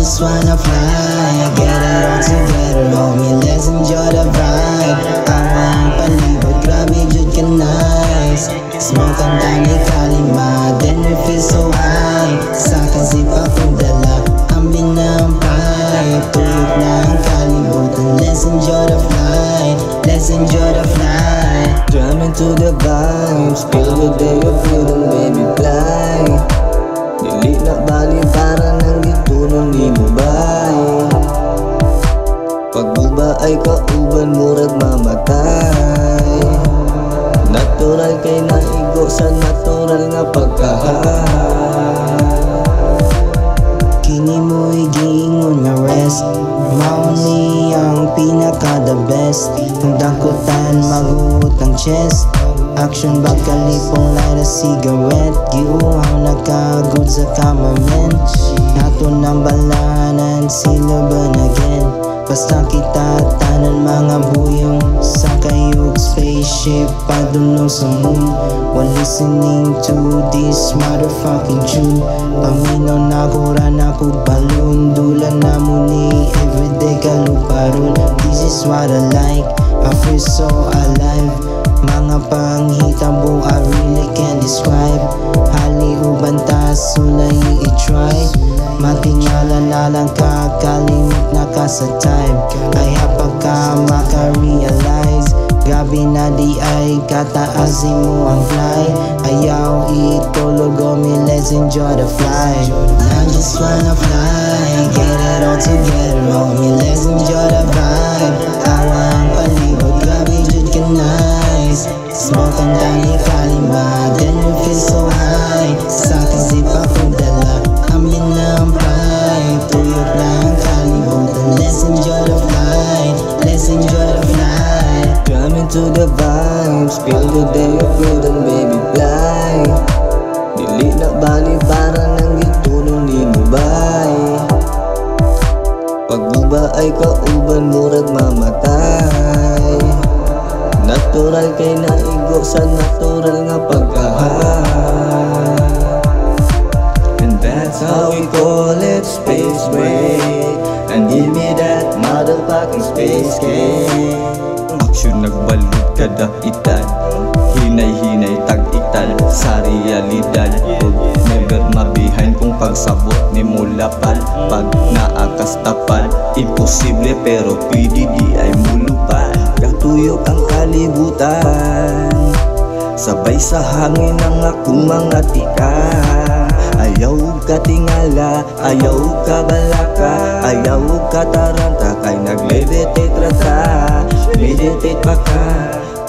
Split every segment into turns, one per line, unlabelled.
just wanna fly, get it all together, homie, let's enjoy the vibe. Awang palibot, grabe jud ka nice. Smoke ang tani kalima, then we feel so high. Sa kasip akong dala, ang binampay. Tuyok na ang kalibutan, let's enjoy the flight, let's enjoy the flight.
Jam into the vibes, feel the day of freedom, baby, fly. Dili na bali para nang gitunong ni mo bay. Pagbuba ay kauban murag mamatay. Natural kay naigo sa natural nga pagkahay.
Kini mo'y giingon nga rest, mao ni ang pinaka the best. Kung dangkutan maguot ang chest, action bag kalipong light a cigarette. Giuhaw na kagod sa cameraman, nato nang balanan sila ban again. Basta kita tanan mga buyong sa kayog spaceship padulong sa moon. While listening to this motherfucking tune, paminaw na kuran ako balloon. Dulan na mo ni everyday kaluparon. This is what I like, I feel so alive. Mga panghitabo I really can't describe. Hali uban ta sulay i-try. Matingala na lang kakalimot na ka sa time. Kaya pagka maka-realize, gabi na di ay kataasin mo ang fly. Ayaw itulog me, let's enjoy the flight. I just wanna fly, get it all together, homie, let's enjoy the vibe. Awang palibot, grabe jud ka nice. Smoke ang tani kalima, then we feel so high. Sa kasip akong dala, ang binampay. Tuyok na ang kalibutan, let's enjoy the flight, let's enjoy the flight.
Jam into the vibes, feel the day of freedom, baby, fly. Dili na bali para nang gitunong ni mo bay. Pagbuba ay kauban murag mamatay. Natural kay naigo sa natural nga pagkahay. And that's how we call it space break. And give me that motherfucking space cake. Aksyon nagbalot kada itan, hinay-hinay tag-itan sa realidad. Never mabihan kung pagsabot ni mulapan. Pag naakastapan, imposible pero pwede di ay mulupan. Katuyok ang kalibutan, sabay sa hangin ang akong mga tika. Ayaw ka tingala, ayaw ka balaka, ayaw ka taranta, kay nag-levitate rata. Meditate pa ka,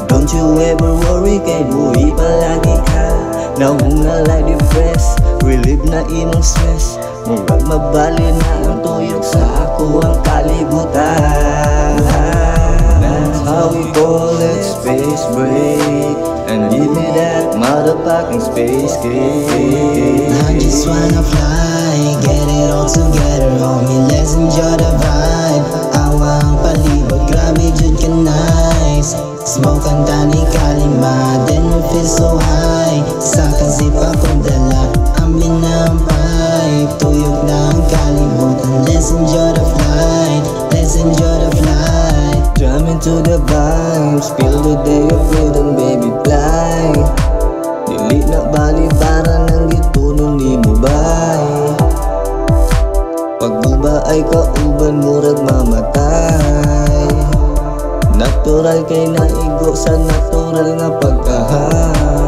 don't you ever worry, kay buhay palagi ka. Naunga like depressed, relieve na imong stress. Murag mabali na ang tuyok sa ako ang kalibutan. That's how we call it space break. And give me that motherfucking space cake.
I just wanna fly, get it all together, homie, let's enjoy the vibe. Awang palibot, grabe jud ka nice. Smoke ang tani kalima, then we feel so high. Sa kasip akong dala, ang binampay. Tuyok na ang kalibutan, let's enjoy the flight, let's enjoy the flight.
Jam into the vibes, feel the day of freedom, baby, fly. Dili na bali para nang gitunong ni mo bay. Pagbuba ay kauban murag mamatay. Natural kay naigo sa natural nga pagkahay.